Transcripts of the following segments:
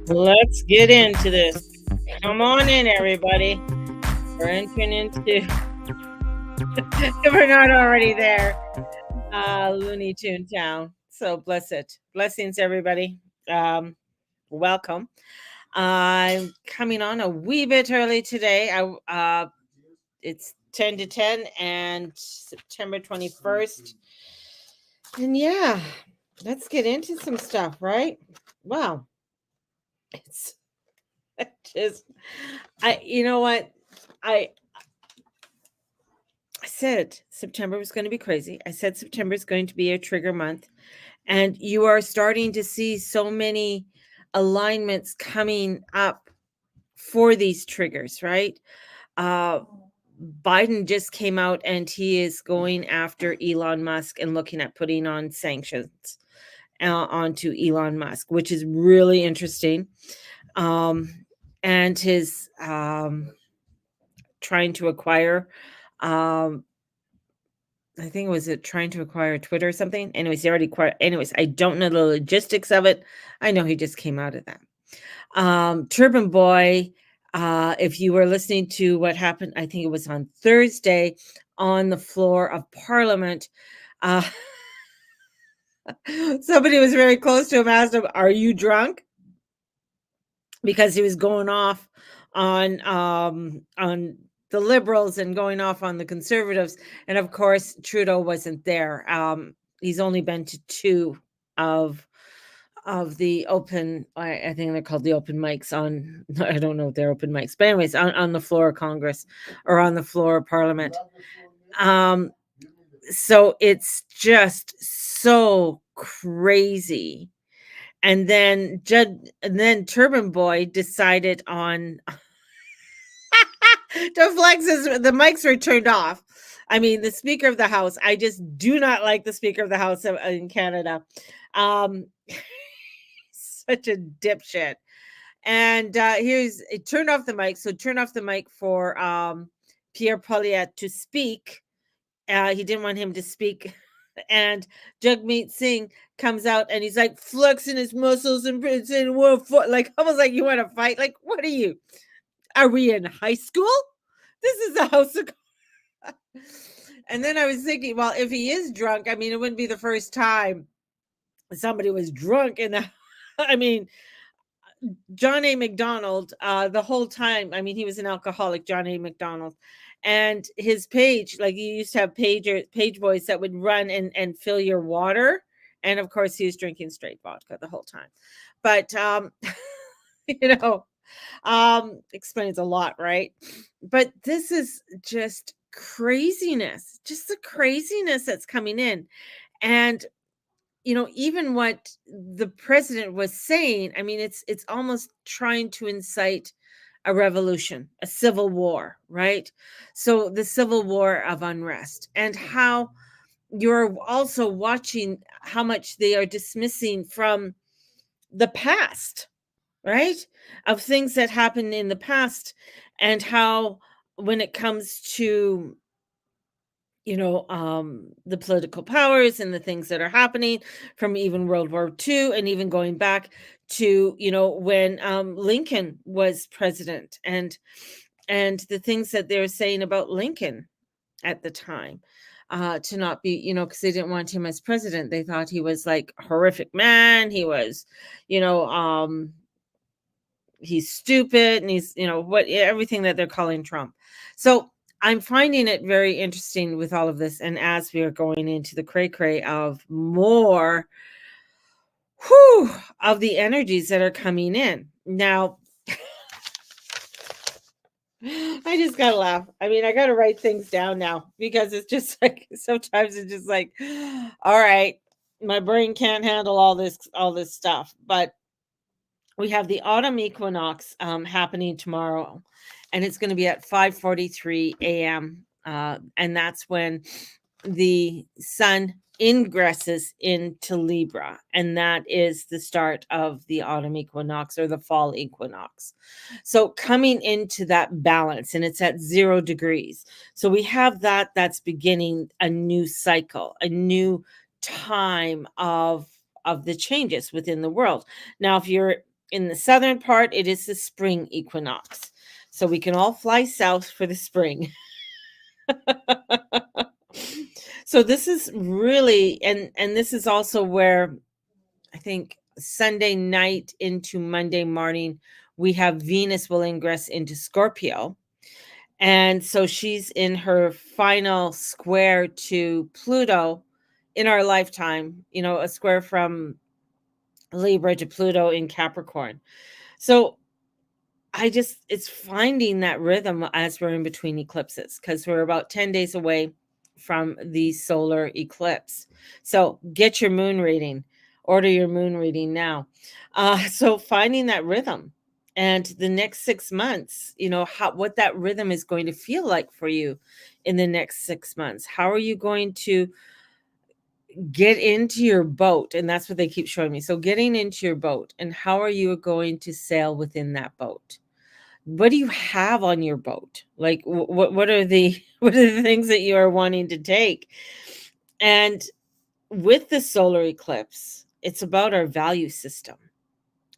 Let's get into this. Come on in, everybody. We're entering into, if we're not already there, Looney Tune Town. So bless it. Blessings, everybody. Um, Welcome. I'm coming on a wee bit early today. It's 10 to 10 and September 21st. And yeah, let's get into some stuff, right? Wow. It's just, you know what? I I said September was going to be crazy. I said September is going to be a trigger month. And you are starting to see so many alignments coming up for these triggers, right? Uh, Biden just came out and he is going after Elon Musk and looking at putting on sanctions onto Elon Musk, which is really interesting. And his trying to acquire um, I think it was it trying to acquire Twitter or something. Anyways, he already acquired. Anyways, I don't know the logistics of it. I know he just came out of that. Turban Boy, if you were listening to what happened, I think it was on Thursday on the floor of Parliament. Uh, Somebody was very close to him, asked him, "Are you drunk?" Because he was going off on the liberals and going off on the conservatives, and of course Trudeau wasn't there. He's only been to two of the open, I think they're called the open mics on, I don't know if they're open mics, but anyways, on the floor of Congress or on the floor of Parliament. So it's just so crazy. And then Turban Boy decided on to flex the mics were turned off. I mean, the Speaker of the House, I just do not like the Speaker of the House in Canada. Um, such a dipshit. And it turned off the mic. So turn off the mic for Pierre Poilievre to speak. He didn't want him to speak. And Jagmeet Singh comes out and he's like flexing his muscles and saying, like almost like you want to fight. Like, what are you? Are we in high school? This is the House of. And then I was thinking, well, if he is drunk, I mean, it wouldn't be the first time somebody was drunk in the. I mean, John A. McDonald, the whole time, I mean, he was an alcoholic, John A. McDonald. And his page, like you used to have page boys that would run and fill your water. And of course, he was drinking straight vodka the whole time. But, you know, explains a lot, right? But this is just craziness, just the craziness that's coming in. And even what the president was saying, I mean, it's almost trying to incite a revolution, a civil war, right? So the civil war of unrest, and how you're also watching how much they are dismissing from the past, right? Of things that happened in the past, and how when it comes to the political powers and the things that are happening from even World War II, and even going back to when Lincoln was president, and the things that they're saying about Lincoln at the time, to not be, because they didn't want him as president. They thought he was like a horrific man. He was, you know, he's stupid, and he's what everything that they're calling Trump. So I'm finding it very interesting with all of this, and as we are going into the cray of more of the energies that are coming in now. I just gotta laugh. I mean, I gotta write things down now, because it's just like sometimes it's just like, all right, my brain can't handle all this stuff. But we have the autumn equinox happening tomorrow, and it's going to be at 5:43 a.m. And that's when the sun ingresses into Libra, and that is the start of the autumn equinox or the fall equinox. So coming into that balance, and it's at 0 degrees. So we have that's beginning a new cycle, a new time of the changes within the world. Now, In the southern part, it is the spring equinox. So we can all fly south for the spring. So this is really, and this is also where I think Sunday night into Monday morning, we have Venus will ingress into Scorpio. And so she's in her final square to Pluto in our lifetime, a square from Libra to Pluto in Capricorn. So it's finding that rhythm as we're in between eclipses, because we're about 10 days away from the solar eclipse. So get your moon reading, order your moon reading now. So finding that rhythm, and the next 6 months, what that rhythm is going to feel like for you in the next 6 months. How are you going to get into your boat? And that's what they keep showing me. So getting into your boat, and how are you going to sail within that boat? What do you have on your boat? Like, what are the what are the things that you are wanting to take? And with the solar eclipse, it's about our value system,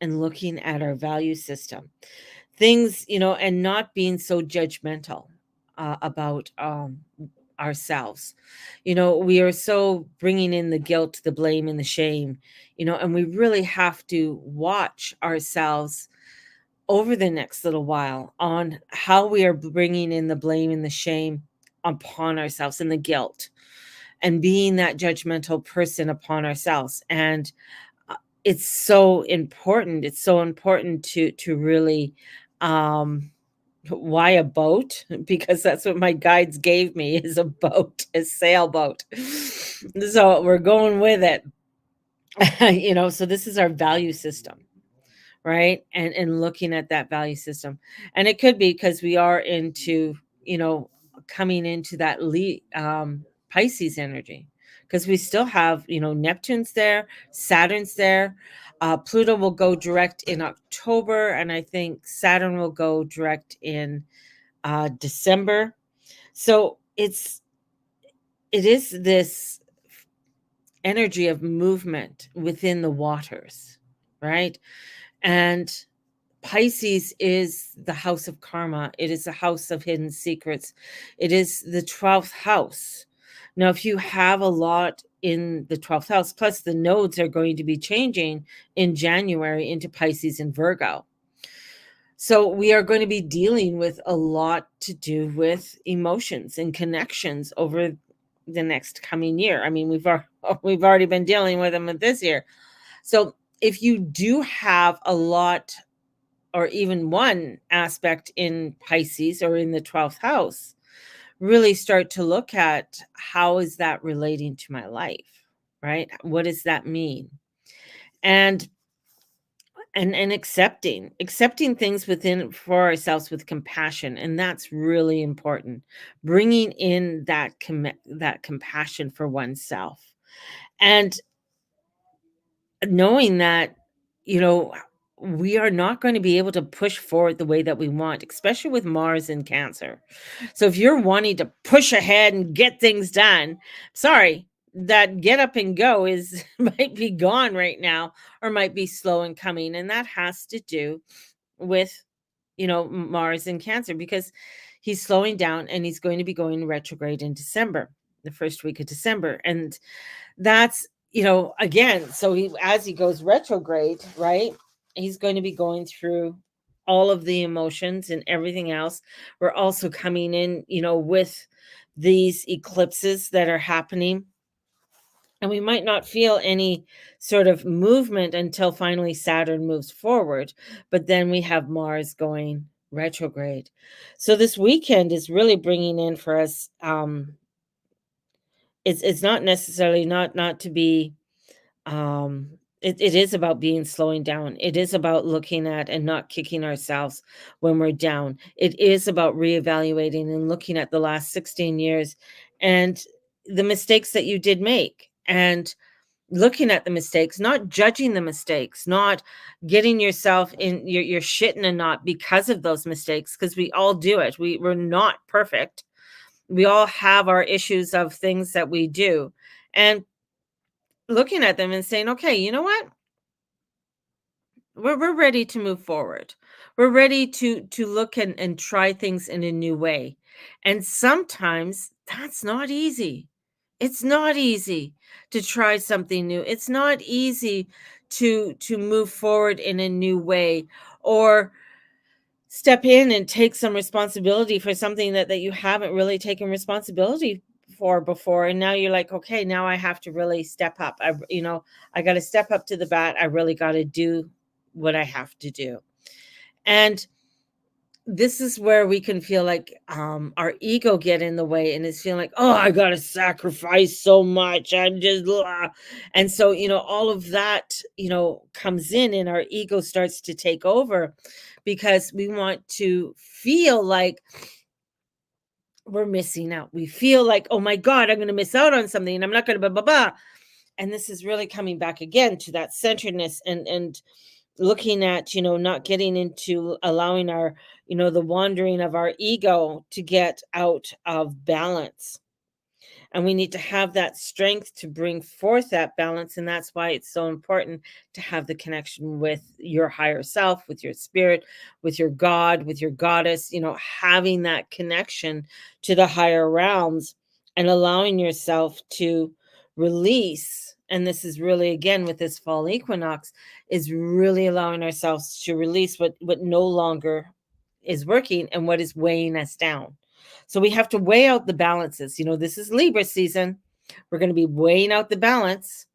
and looking at our value system. Things, and not being so judgmental about ourselves. We are so bringing in the guilt, the blame, and the shame, and we really have to watch ourselves over the next little while on how we are bringing in the blame and the shame upon ourselves, and the guilt, and being that judgmental person upon ourselves. And it's so important. It's so important to really, um why a boat? Because that's what my guides gave me, is a boat, a sailboat. So we're going with it. So this is our value system, right? And looking at that value system. And it could be because we are into, coming into that Pisces energy, because we still have, Neptune's there, Saturn's there. Pluto will go direct in October, and I think Saturn will go direct in December. So it is this energy of movement within the waters, right? And Pisces is the house of karma. It is the house of hidden secrets. It is the 12th house. Now, if you have a lot in the 12th house, plus the nodes are going to be changing in January into Pisces and Virgo. So we are going to be dealing with a lot to do with emotions and connections over the next coming year. I mean, we've already been dealing with them this year. So if you do have a lot, or even one aspect in Pisces or in the 12th house, really start to look at, how is that relating to my life, right? What does that mean? And accepting things within for ourselves with compassion, and that's really important. Bringing in that compassion for oneself, and knowing that, you know, we are not going to be able to push forward the way that we want, especially with Mars in Cancer. So if you're wanting to push ahead and get things done, sorry, that get up and go is might be gone right now, or might be slow in coming. And that has to do with, Mars in Cancer, because he's slowing down, and he's going to be going retrograde in December, the first week of December. And that's, again, so as he goes retrograde, right, he's going to be going through all of the emotions and everything else. We're also coming in, with these eclipses that are happening, and we might not feel any sort of movement until finally Saturn moves forward, but then we have Mars going retrograde. So this weekend is really bringing in for us, it's not necessarily, not to be, um it is about being slowing down. It is about looking at and not kicking ourselves when we're down. It is about reevaluating and looking at the last 16 years and the mistakes that you did make, and looking at the mistakes, not judging the mistakes, not getting yourself in your shit in a knot because of those mistakes, because we all do it. We're not perfect. We all have our issues of things that we do, and looking at them and saying, okay, you know what? We're ready to move forward. We're ready to look and try things in a new way. And sometimes that's not easy. It's not easy to try something new. It's not easy to move forward in a new way or step in and take some responsibility for something that you haven't really taken responsibility for before, and now you're like, okay, now I have to really step up. I got to step up to the bat. I really got to do what I have to do. And this is where we can feel like our ego get in the way, and it's feeling like, oh, I gotta sacrifice so much, I'm just blah. And so all of that comes in, and our ego starts to take over because we want to feel like we're missing out. We feel like, oh my god, I'm going to miss out on something, and I'm not going to blah blah blah. And this is really coming back again to that centeredness, and looking at not getting into allowing our the wandering of our ego to get out of balance. And we need to have that strength to bring forth that balance, and that's why it's so important to have the connection with your higher self, with your spirit, with your god, with your goddess, having that connection to the higher realms and allowing yourself to release. And this is really, again, with this fall equinox, is really allowing ourselves to release what no longer is working and what is weighing us down. So we have to weigh out the balances. This is Libra season. We're going to be weighing out the balance,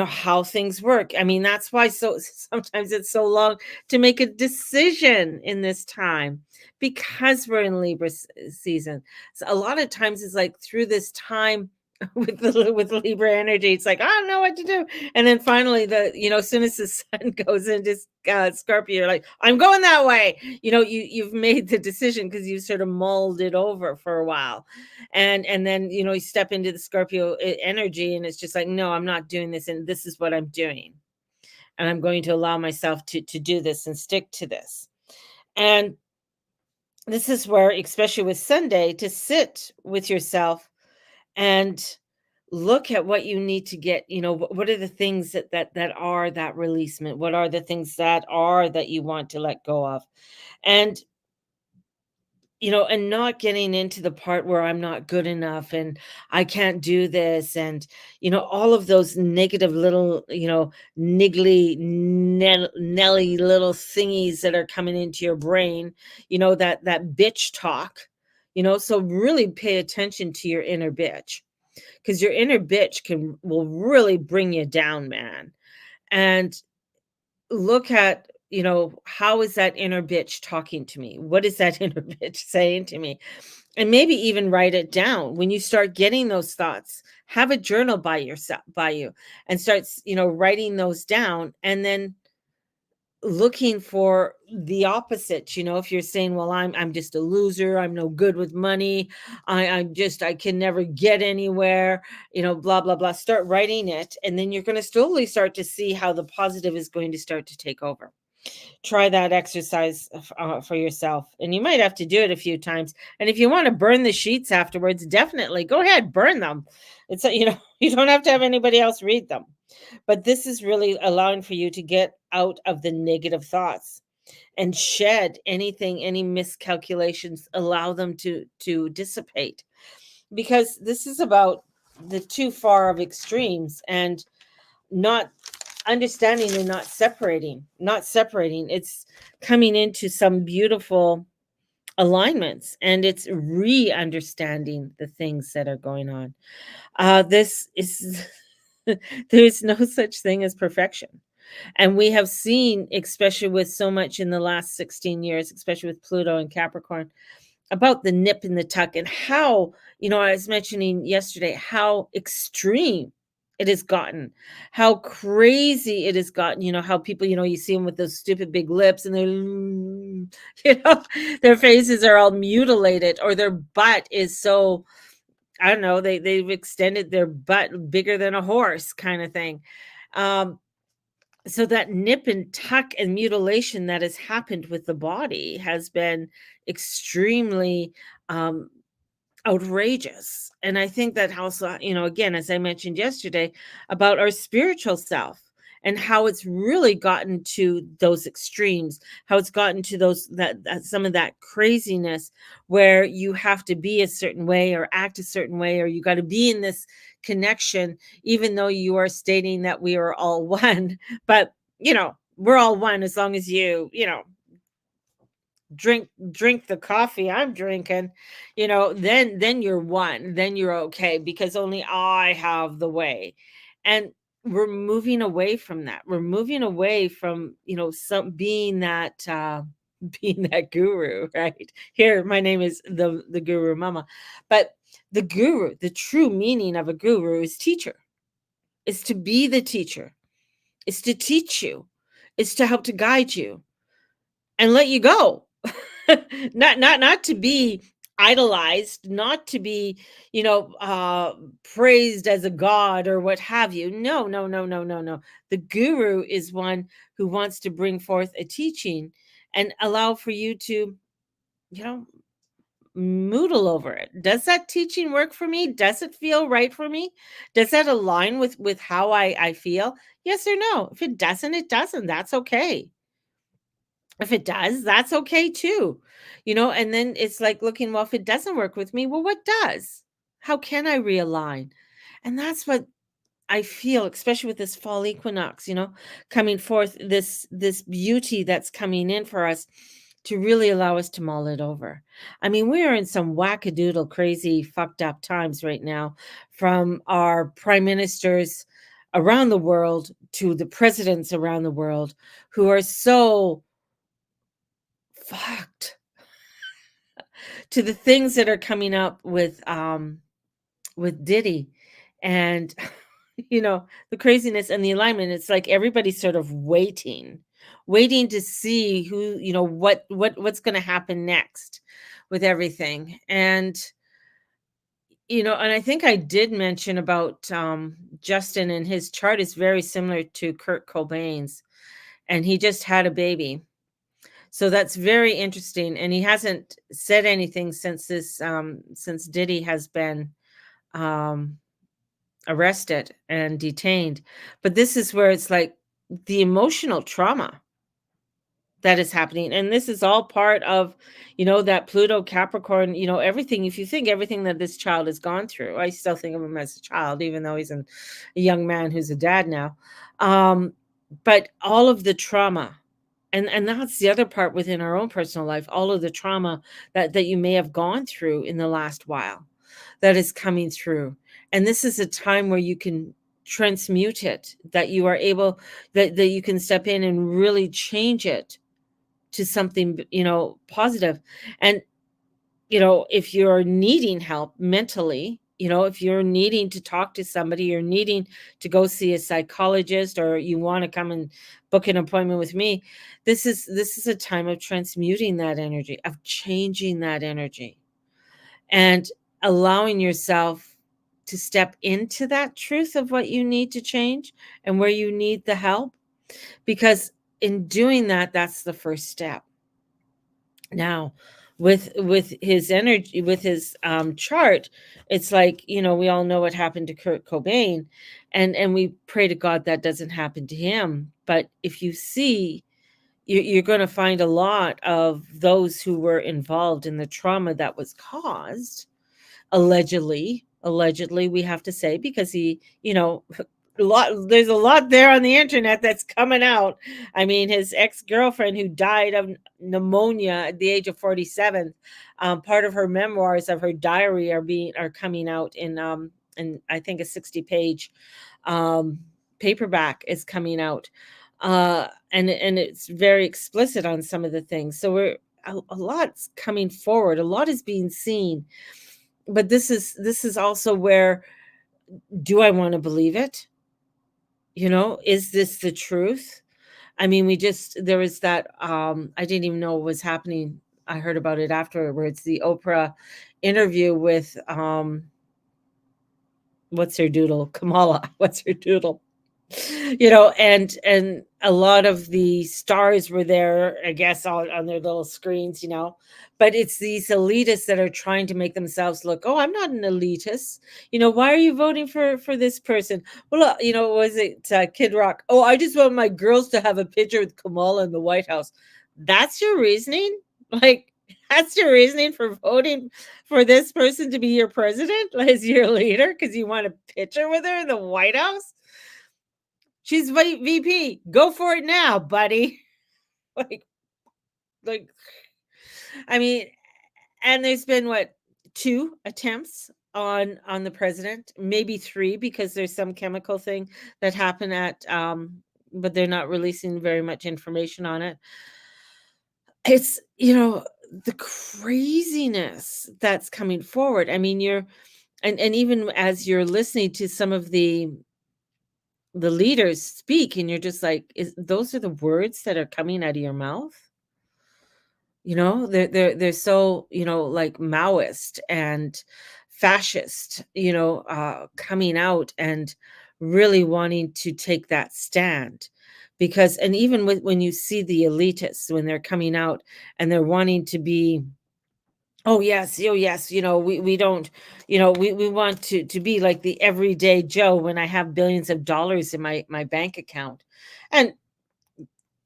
how things work. I mean, that's why sometimes it's so long to make a decision in this time, because we're in Libra season. So a lot of times it's like through this time with Libra energy, it's like, I don't know what to do. And then finally, as soon as the sun goes into Scorpio, you're like, I'm going that way. You've made the decision because you sort of mulled it over for a while. And then, you step into the Scorpio energy, and it's just like, no, I'm not doing this. And this is what I'm doing. And I'm going to allow myself to do this and stick to this. And this is where, especially with Sunday, to sit with yourself and look at what you need to get. What are the things that are that releasement? What are the things that you want to let go of? And and not getting into the part where I'm not good enough and I can't do this, and all of those negative little niggly nelly little thingies that are coming into your brain, that bitch talk. So really pay attention to your inner bitch, because your inner bitch will really bring you down, man. And look at, how is that inner bitch talking to me? What is that inner bitch saying to me? And maybe even write it down. When you start getting those thoughts, have a journal by you, and start writing those down, and then looking for the opposite. If you're saying, well, I'm just a loser, I'm no good with money, I can never get anywhere, blah blah blah, start writing it, and then you're going to slowly start to see how the positive is going to start to take over. Try that exercise for yourself, and you might have to do it a few times. And if you want to burn the sheets afterwards, definitely go ahead, burn them. It's you don't have to have anybody else read them. But this is really allowing for you to get out of the negative thoughts and shed anything, any miscalculations, allow them to dissipate. Because this is about the too far of extremes, and not understanding and not separating. It's coming into some beautiful alignments, and it's re-understanding the things that are going on. This is there's no such thing as perfection. And we have seen, especially with so much in the last 16 years, especially with Pluto and Capricorn, about the nip and the tuck, and how, I was mentioning yesterday how extreme it has gotten, how crazy it has gotten, how people, you see them with those stupid big lips, and their faces are all mutilated, or their butt is so, I don't know, they've extended their butt bigger than a horse kind of thing. Um, so that nip and tuck and mutilation that has happened with the body has been extremely um, outrageous. And I think that also, again, as I mentioned yesterday, about our spiritual self and how it's really gotten to those extremes, how it's gotten to that some of that craziness where you have to be a certain way or act a certain way, or you got to be in this connection, even though you are stating that we are all one. But, we're all one as long as drink the coffee I'm drinking, then you're one, then you're okay because only I have the way. And we're moving away from that. We're moving away from, some being that being that guru, right? Here, my name is the guru mama. But the guru, the true meaning of a guru is teacher, is to be the teacher, is to teach you, is to help to guide you and let you go. Not to be idolized, not to be, praised as a god or what have you. No, no, no, no, no, no. The guru is one who wants to bring forth a teaching and allow for you to, you know, moodle over it. Does that teaching work for me? Does it feel right for me? Does that align with how I feel? Yes or no? If it doesn't, it doesn't. That's okay. If it does, that's okay too. And then it's like looking, well, if it doesn't work with me, well, what does? How can I realign? And that's what I feel, especially with this fall equinox, coming forth, this beauty that's coming in for us to really allow us to mull it over. I mean, we are in some wackadoodle, crazy, fucked up times right now, from our prime ministers around the world to the presidents around the world who are so fucked, to the things that are coming up with Diddy, and the craziness and the alignment. It's like everybody's sort of waiting to see who, what's going to happen next with everything. And I think I did mention about Justin, and his chart is very similar to Kurt Cobain's, and he just had a baby. So that's very interesting, and he hasn't said anything since Diddy has been um, arrested and detained. But this is where it's like the emotional trauma that is happening, and this is all part of, that Pluto Capricorn, everything. If you think everything that this child has gone through, I still think of him as a child, even though he's a young man who's a dad now. But all of the trauma. And that's the other part within our own personal life, all of the trauma that you may have gone through in the last while that is coming through. And this is a time where you can transmute it, that you are able, that you can step in and really change it to something, positive. And if you're needing help mentally, if you're needing to talk to somebody, you're needing to go see a psychologist, or you want to come and book an appointment with me, this is a time of transmuting that energy, of changing that energy, and allowing yourself to step into that truth of what you need to change and where you need the help. Because in doing that, that's the first step. Now, with his energy, with his chart, it's like, we all know what happened to Kurt Cobain, and we pray to God that doesn't happen to him. But if you see, you're going to find a lot of those who were involved in the trauma that was caused, allegedly, we have to say, because he, there's a lot there on the internet that's coming out. I mean, his ex-girlfriend, who died of pneumonia at the age of 47, part of her memoirs of her diary are coming out in I think a 60-page paperback is coming out, and it's very explicit on some of the things. So a lot's coming forward, a lot is being seen. But this is also where, do I want to believe it? Is this the truth? I mean, there was that, I didn't even know what was happening. I heard about it afterwards, the Oprah interview with, what's her doodle? Kamala. What's her doodle? And a lot of the stars were there, I guess, on their little screens, but it's these elitists that are trying to make themselves look, oh, I'm not an elitist. Why are you voting for this person? Well, was it Kid Rock? Oh, I just want my girls to have a picture with Kamala in the White House. That's your reasoning? Like, that's your reasoning for voting for this person to be your president as your leader, because you want a picture with her in the White House? She's VP. Go for it now, buddy. Like, like, I mean, and there's been what, 2 attempts on the president, maybe 3, because there's some chemical thing that happened but they're not releasing very much information on it. It's, the craziness that's coming forward. I mean, and even as you're listening to some of the leaders speak, and you're just like, those are the words that are coming out of your mouth? They're so, like Maoist and fascist, coming out and really wanting to take that stand. Because, and even when you see the elitists, when they're coming out and they're wanting to be, oh yes, oh yes, we don't, we want to be like the everyday Joe when I have billions of dollars in my bank account. And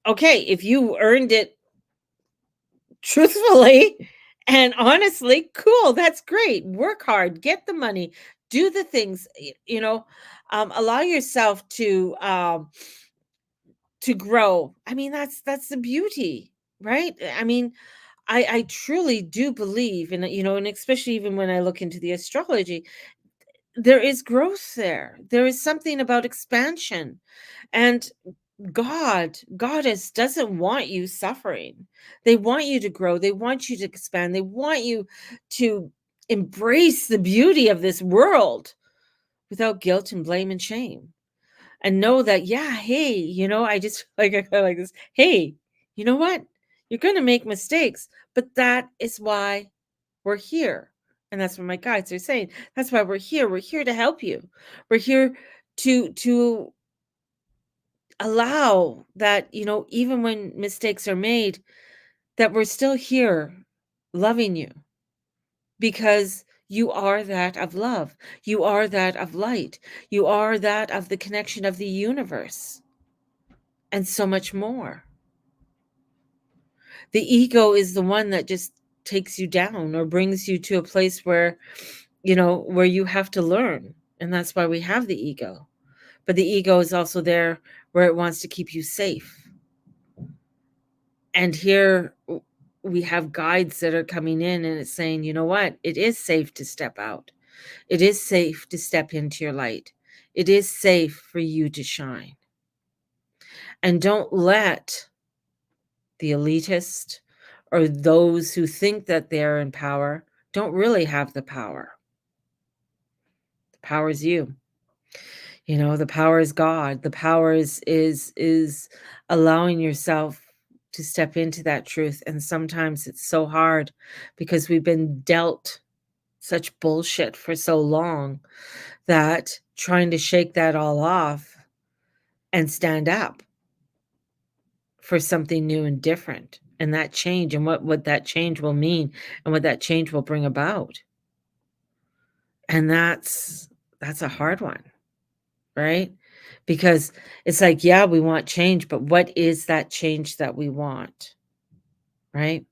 okay, if you earned it truthfully and honestly, cool, that's great. Work hard, get the money, do the things, allow yourself to grow. I mean, that's the beauty, right? I mean, I truly do believe, and and especially even when I look into the astrology, there is growth there. There is something about expansion. And Goddess doesn't want you suffering. They want you to grow. They want you to expand. They want you to embrace the beauty of this world without guilt and blame and shame. And know that, yeah, hey, I just like, I like this. Hey, you know what? You're going to make mistakes, but that is why we're here. And that's what my guides are saying. That's why we're here. We're here to help you. We're here to allow that, even when mistakes are made, that we're still here loving you, because you are that of love. You are that of light. You are that of the connection of the universe, and so much more. The ego is the one that just takes you down or brings you to a place where, where you have to learn. And that's why we have the ego. But the ego is also there where it wants to keep you safe. And here we have guides that are coming in, and it's saying, you know what? It is safe to step out. It is safe to step into your light. It is safe for you to shine. And don't let the elitist or those who think that they're in power don't really have the power. The power is you. The power is God. The power is allowing yourself to step into that truth. And sometimes it's so hard because we've been dealt such bullshit for so long that trying to shake that all off and stand up for something new and different, and that change, and what that change will mean, and what that change will bring about. And that's a hard one, right? Because it's like, yeah, we want change, but what is that change that we want? Right?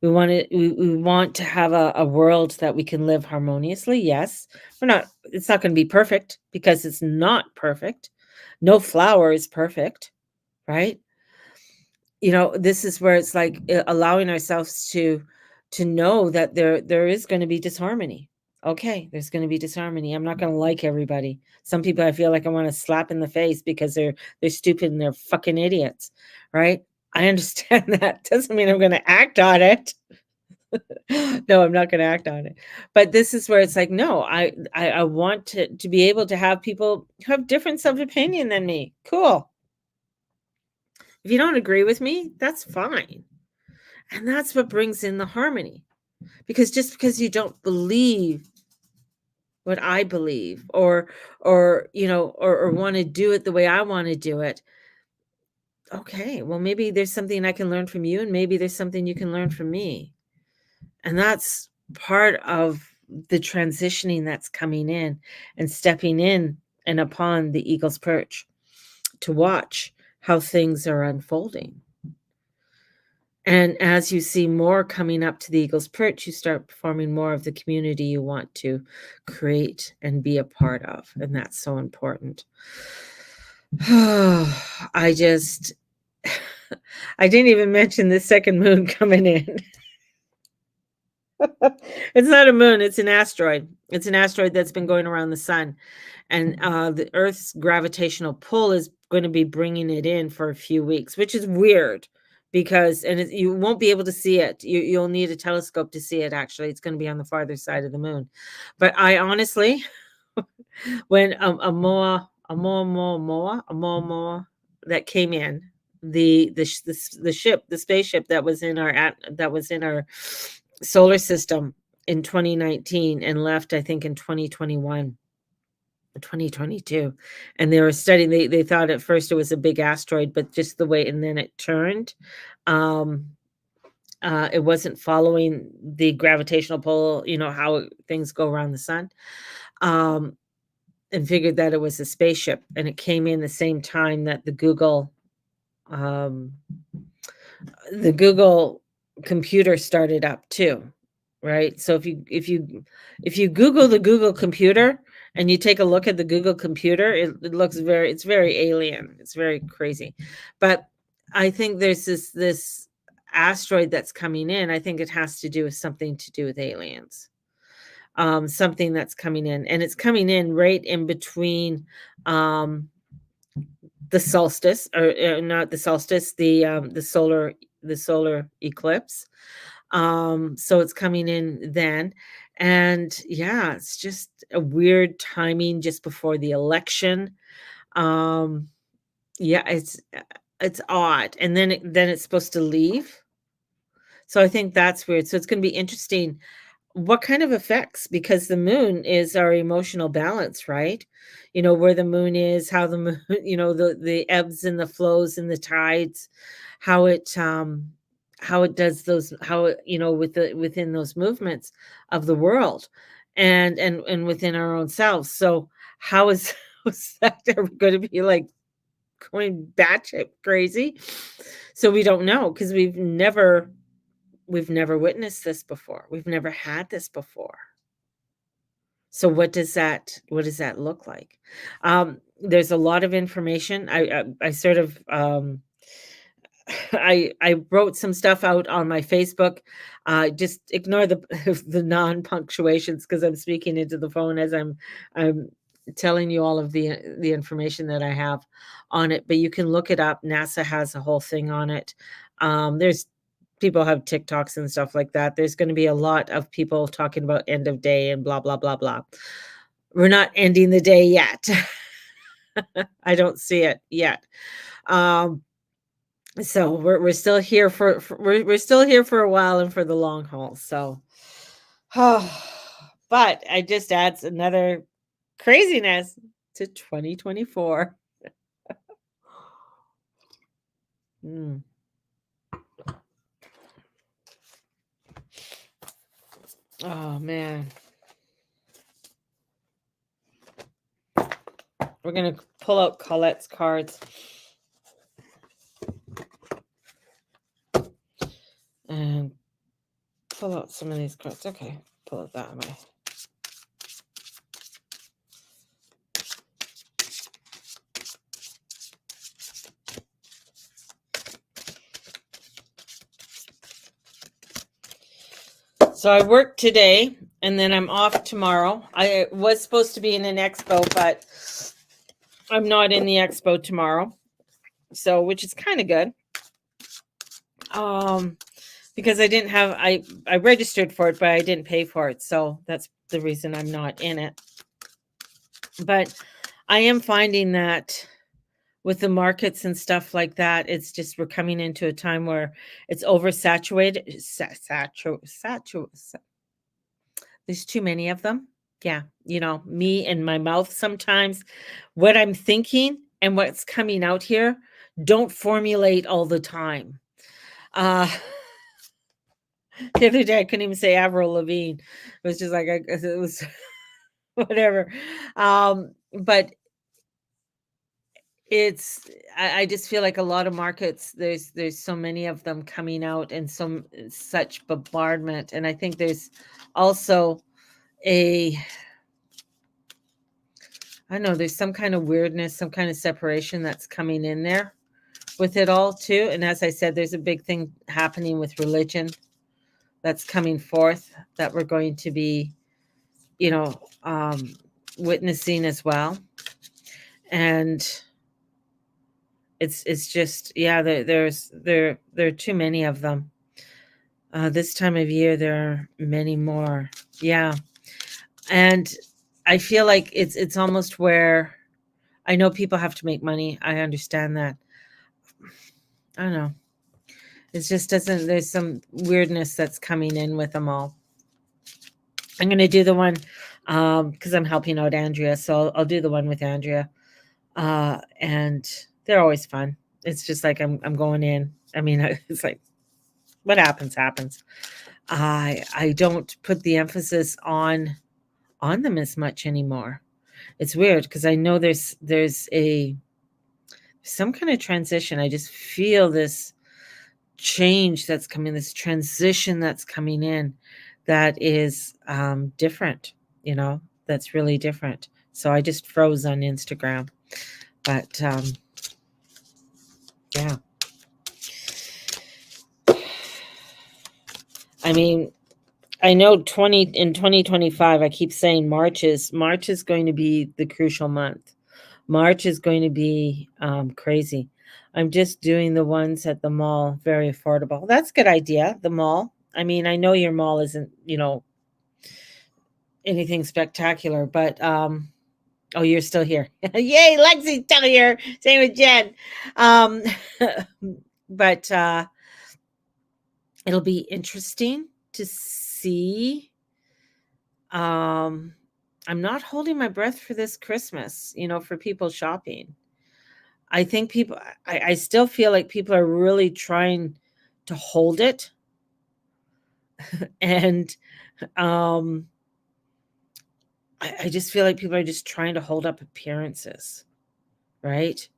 We want to have a world that we can live harmoniously. Yes. It's not going to be perfect, because it's not perfect. No flower is perfect, right? This is where it's like, allowing ourselves to know that there is going to be disharmony. Okay, there's going to be disharmony. I'm not going to like everybody. Some people I feel like I want to slap in the face because they're stupid and they're fucking idiots, right? I understand that. Doesn't mean I'm going to act on it. No, I'm not going to act on it. But this is where it's like, no, I want to be able to have people who have difference of opinion than me. Cool. If you don't agree with me, that's fine. And that's what brings in the harmony. Because just because you don't believe what I believe, or want to do it the way I want to do it. Okay, well, maybe there's something I can learn from you, and maybe there's something you can learn from me. And that's part of the transitioning that's coming in and stepping in and upon the eagle's perch to watch how things are unfolding. And as you see more coming up to the eagle's perch, you start forming more of the community you want to create and be a part of. And that's so important. I just, I didn't even mention the second moon coming in. It's not a moon, it's an asteroid. It's an asteroid that's been going around the sun. And the Earth's gravitational pull is going to be bringing it in for a few weeks, which is weird because, you won't be able to see it. You'll need a telescope to see it, actually. It's going to be on the farther side of the moon. But I honestly, when Oumuamua that came in, the ship, the spaceship that was in our solar system in 2019 and left, I think, in 2021 or 2022, and they were studying. They thought at first it was a big asteroid, but just the way, and then it turned. It wasn't following the gravitational pull, how things go around the sun. And figured that it was a spaceship, and it came in the same time that the Google computer started up too, right? So if you Google the Google computer and you take a look at the Google computer, it looks it's very alien. It's very crazy. But I think there's this asteroid that's coming in. I think it has to do with something to do with aliens. Something that's coming in, and it's coming in right in between the solstice, or not the solstice, the solar eclipse. So it's coming in then, and yeah, it's just a weird timing just before the election. Yeah, it's odd, and then it's supposed to leave. So I think that's weird. So it's going to be interesting what kind of effects, because the moon is our emotional balance, right? Where the moon is, how the moon, the ebbs and the flows and the tides, how it does those, how it, within those movements of the world, and within our own selves. So how is was that ever going to be like going batshit crazy? So we don't know, because we've never witnessed this before. We've never had this before. So what does that look like? There's a lot of information. I sort of I wrote some stuff out on my Facebook. Just ignore the the non-punctuations, because I'm speaking into the phone as I'm telling you all of the information that I have on it. But you can look it up. NASA has a whole thing on it. There's people have TikToks and stuff like that. There's going to be a lot of people talking about end of day and blah blah blah blah. We're not ending the day yet. I don't see it yet. So we're still here we're still here for a while and for the long haul. So, but it just adds another craziness to 2024. Mm. Oh man. We're gonna pull out Colette's cards. And pull out some of these cards. Okay, pull it that way. So I work today, and then I'm off tomorrow. I was supposed to be in an expo, but I'm not in the expo tomorrow. So, which is kind of good. Because I registered for it, but I didn't pay for it. So that's the reason I'm not in it. But I am finding that with the markets and stuff like that, it's just, we're coming into a time where it's oversaturated. There's too many of them. Yeah, me and my mouth sometimes, what I'm thinking and what's coming out here don't formulate all the time. Uh, the other day, I couldn't even say Avril Lavigne. It was just like, it was whatever. But it's, I just feel like a lot of markets, there's so many of them coming out and such bombardment. And I think there's also a, I don't know, there's some kind of weirdness, some kind of separation that's coming in there with it all too. And as I said, there's a big thing happening with religion that's coming forth that we're going to be, you know, witnessing as well. And it's just, yeah, there are too many of them. This time of year, there are many more. Yeah. And I feel like it's almost where I know people have to make money. I understand that. I don't know. It just doesn't, there's some weirdness that's coming in with them all. I'm going to do the one because I'm helping out Andrea. So I'll do the one with Andrea. And they're always fun. It's just like I'm going in. I mean, it's like what happens happens. I don't put the emphasis on them as much anymore. It's weird because I know there's some kind of transition. I just feel this change that's coming, this transition that's coming in that is different, that's really different. So I just froze on Instagram. But yeah. I mean, I know in 2025, I keep saying March is going to be the crucial month. March is going to be crazy. I'm just doing the ones at the mall, very affordable. That's a good idea, the mall. I mean, I know your mall isn't, anything spectacular, but oh, you're still here. Yay, Lexi's still here. Same with Jen. Um but it'll be interesting to see. I'm not holding my breath for this Christmas, for people shopping. I think I still feel like people are really trying to hold it. And I just feel like people are just trying to hold up appearances, right?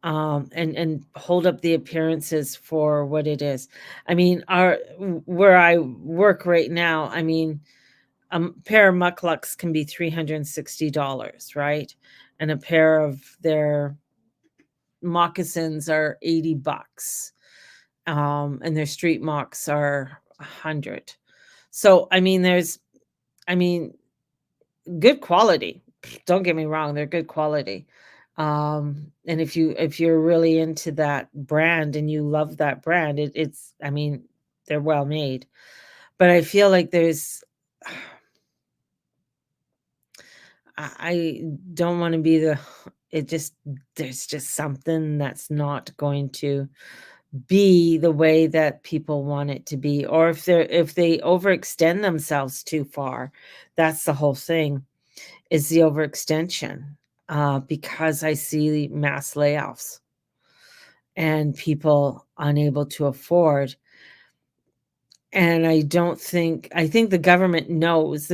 And hold up the appearances for what it is. I mean, where I work right now, I mean, a pair of mucklucks can be $360, right? And a pair of their moccasins are $80. And their street mocks are 100. So, I mean, I mean, good quality. Don't get me wrong, they're good quality. And if you're really into that brand and you love that brand, it's, I mean, they're well made. But I feel like I don't want to be there's just something that's not going to be the way that people want it to be. Or if they overextend themselves too far, that's the whole thing, is the overextension. Because I see mass layoffs and people unable to afford. And I think the government knows,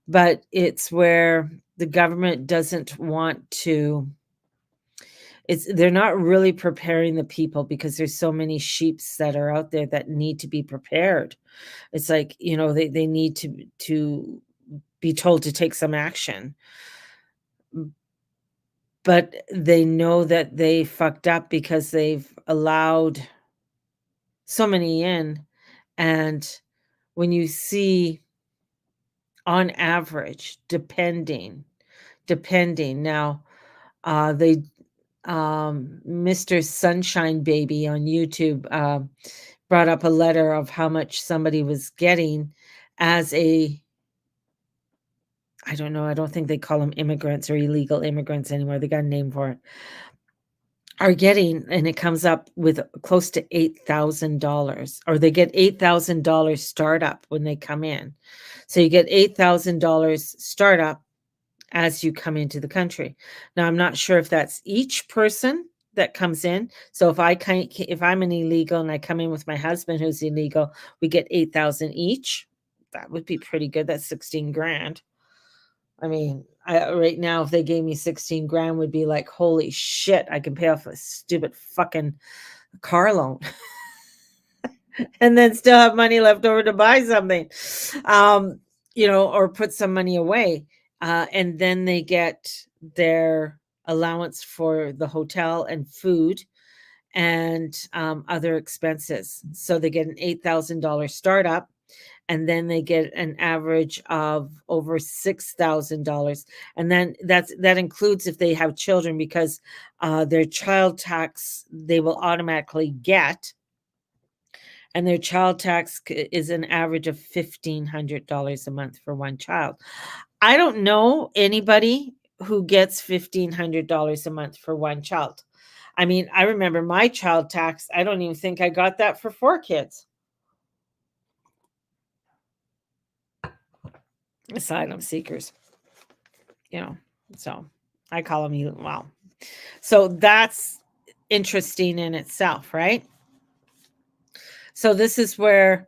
but it's where the government doesn't want to, they're not really preparing the people because there's so many sheeps that are out there that need to be prepared. It's like, they need to be told to take some action. But they know that they fucked up because they've allowed so many in. And when you see, on average, depending now, they Mr. Sunshine Baby on YouTube brought up a letter of how much somebody was getting as I don't know, I don't think they call them immigrants or illegal immigrants anymore. They got a name for it. are getting, and it comes up with close to $8,000, or they get $8,000 startup when they come in. So you get $8,000 startup as you come into the country. Now, I'm not sure if that's each person that comes in. So if I'm an illegal and I come in with my husband who's illegal, we get 8,000 each. That would be pretty good. That's 16 grand. I mean, right now, if they gave me 16 grand, would be like, holy shit, I can pay off a stupid fucking car loan and then still have money left over to buy something, or put some money away. And then they get their allowance for the hotel and food and other expenses. So they get an $8,000 startup, and then they get an average of over $6,000. And then that includes if they have children, because their child tax they will automatically get, and their child tax is an average of $1,500 a month for one child. I don't know anybody who gets $1,500 a month for one child. I mean, I remember my child tax. I don't even think I got that for 4 kids. Asylum seekers, so I call them, wow. So that's interesting in itself, right? So this is where,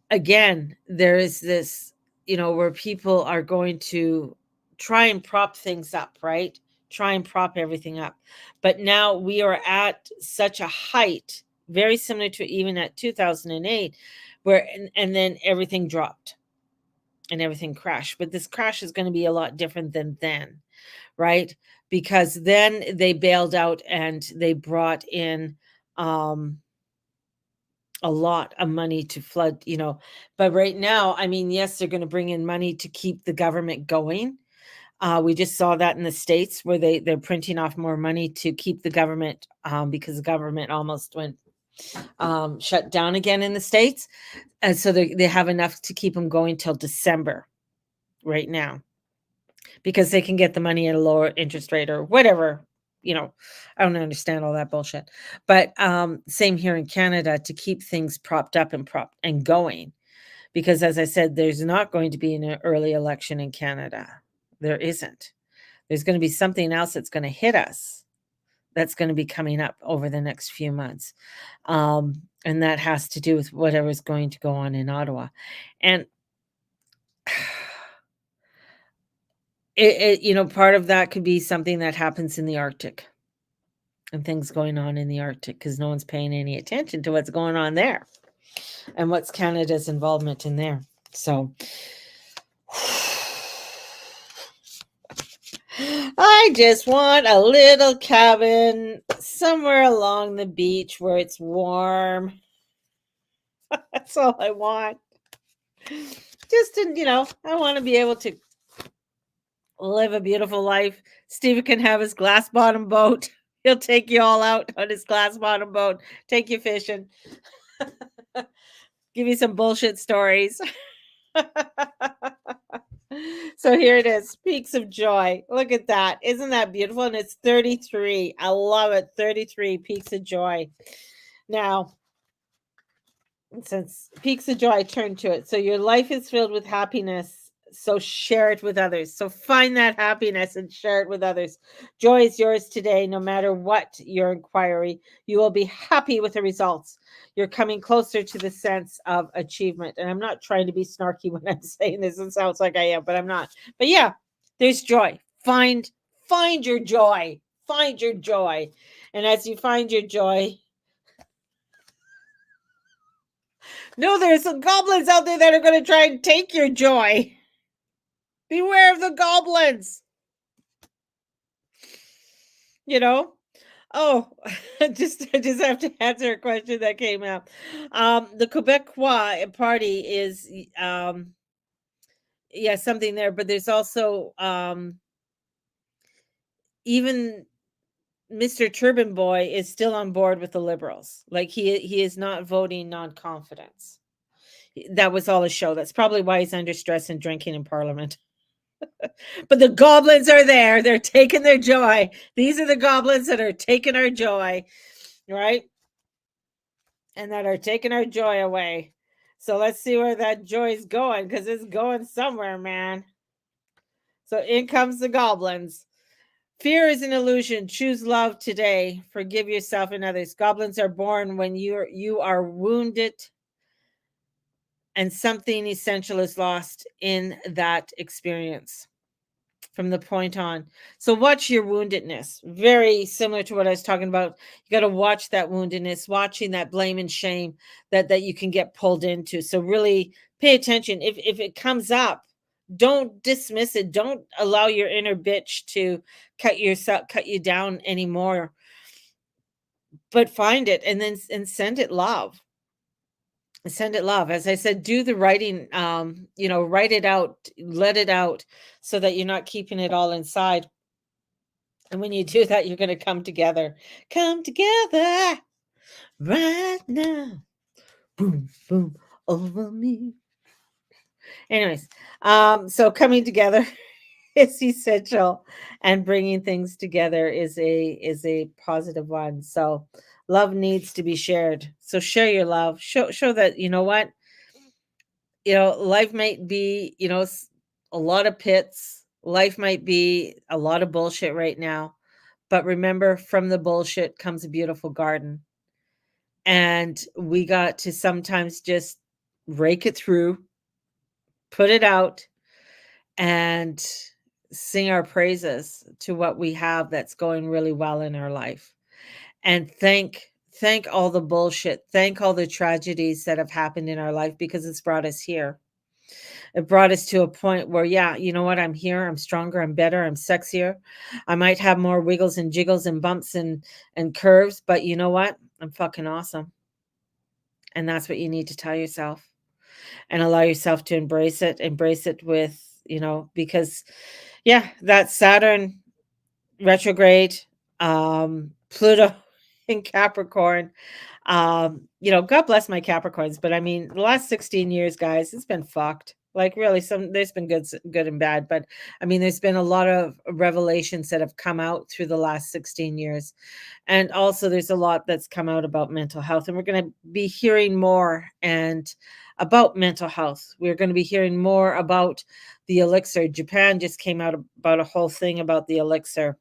again, there is this, where people are going to try and prop things up, right? Try and prop everything up. But now we are at such a height, very similar to even at 2008, where, and then everything dropped and everything crashed. But this crash is going to be a lot different than then, right? Because then they bailed out and they brought in a lot of money to flood, but right now, I mean, yes, they're going to bring in money to keep the government going. We just saw that in the States, where they're printing off more money to keep the government, because the government almost went shut down again in the States. And so they have enough to keep them going till December right now, because they can get the money at a lower interest rate or whatever. I don't understand all that bullshit. But same here in Canada, to keep things propped up and going. Because as I said, there's not going to be an early election in Canada. There isn't. There's going to be something else that's going to hit us, that's going to be coming up over the next few months. And that has to do with whatever's going to go on in Ottawa. And part of that could be something that happens in the Arctic, and things going on in the Arctic, because no one's paying any attention to what's going on there and what's Canada's involvement in there. So I just want a little cabin somewhere along the beach where it's warm. That's all I want. Just to, I want to be able to live a beautiful life. Steven can have his glass bottom boat. He'll take you all out on his glass bottom boat, take you fishing, give you some bullshit stories. So here it is, Peaks of Joy. Look at that. Isn't that beautiful? And it's 33. I love it. 33 Peaks of Joy. Now, since Peaks of Joy, turn to it. So your life is filled with happiness. So share it with others. So find that happiness and share it with others. Joy is yours today, no matter what your inquiry. You will be happy with the results. You're coming closer to the sense of achievement. And I'm not trying to be snarky when I'm saying this. It sounds like I am, but I'm not. But yeah, there's joy. Find your joy. Find your joy. And as you find your joy, no, there's some goblins out there that are going to try and take your joy. Beware of the goblins. Oh, I just have to answer a question that came out. The Quebecois party is, something there, but there's also, even Mr. Turban Boy is still on board with the Liberals. Like he is not voting non-confidence. That was all a show. That's probably why he's under stress and drinking in Parliament. But the goblins are there. They're taking their joy. These are the goblins that are taking our joy, right? And that are taking our joy away. So let's see where that joy is going, because it's going somewhere, man. So in comes the goblins. Fear is an illusion. Choose love today. Forgive yourself and others. Goblins are born when you are wounded and something essential is lost in that experience from the point on. So watch your woundedness. Very similar to what I was talking about. You got to watch that woundedness, watching that blame and shame that you can get pulled into. So really pay attention. If it comes up, don't dismiss it. Don't allow your inner bitch to cut you down anymore. But find it and then send it love. Send it love. As I said, do the writing, write it out, let it out, so that you're not keeping it all inside. And when you do that, you're going to come together right now. Boom, boom, over me. Anyways, so coming together is essential, and bringing things together is a positive one. So love needs to be shared. So share your love. Show that, you know what, life might be, a lot of pits. Life might be a lot of bullshit right now. But remember, from the bullshit comes a beautiful garden. And we got to sometimes just rake it through, put it out, and sing our praises to what we have that's going really well in our life. And thank all the bullshit, thank all the tragedies that have happened in our life, because it's brought us here. It brought us to a point where, yeah, you know what? I'm here. I'm stronger. I'm better. I'm sexier. I might have more wiggles and jiggles and bumps and curves, but you know what? I'm fucking awesome. And that's what you need to tell yourself, and allow yourself to embrace it. Embrace it with, because, yeah, that Saturn retrograde, Pluto in Capricorn. God bless my Capricorns, but I mean, the last 16 years, guys, it's been fucked. Like, really, there's been good and bad, but I mean, there's been a lot of revelations that have come out through the last 16 years. And also there's a lot that's come out about mental health, and we're going to be hearing more and about mental health. We're going to be hearing more about the elixir. Japan just came out about a whole thing about the elixir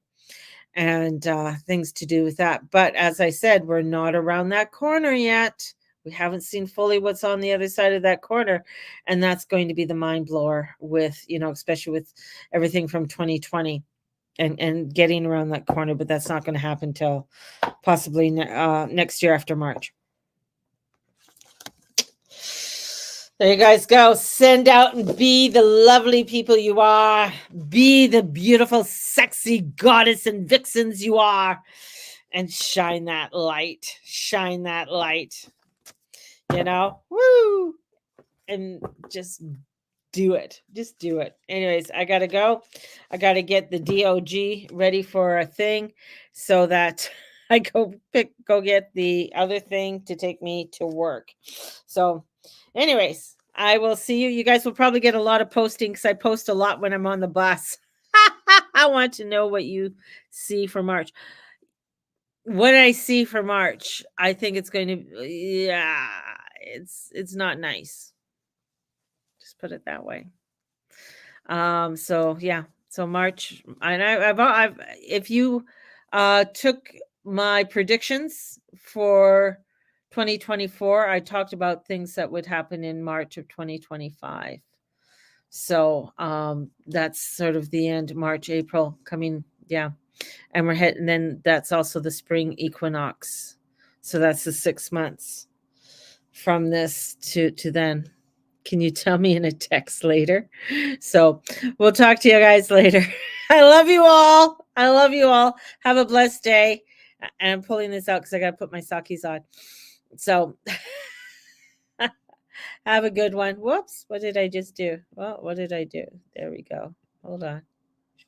and things to do with that. But as I said, we're not around that corner yet. We haven't seen fully what's on the other side of that corner. And that's going to be the mind blower with, especially with everything from 2020 and getting around that corner. But that's not going to happen till possibly next year after March. There you guys go. Send out and be the lovely people you are. Be the beautiful, sexy goddess and vixens you are. And shine that light. Shine that light. Woo! And just do it. Just do it. Anyways, I got to go. I got to get the DOG ready for a thing so that I go get the other thing to take me to work. So, anyways, I will see you. You guys will probably get a lot of posting because I post a lot when I'm on the bus. I want to know what you see for March. What I see for March, I think it's going to, yeah, it's not nice. Just put it that way. So yeah, so March, and I've if you took my predictions for 2024, I talked about things that would happen in March of 2025. So that's sort of the end, March, April coming, yeah. And we're heading, then that's also the spring equinox. So that's the 6 months from this to then. Can you tell me in a text later? So we'll talk to you guys later. I love you all. I love you all. Have a blessed day. And I'm pulling this out because I got to put my sakis on. So have a good one. Whoops. What did I just do? Well, what did I do? There we go. Hold on.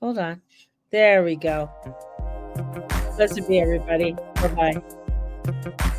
Hold on. There we go. Blessed be everybody. Bye-bye.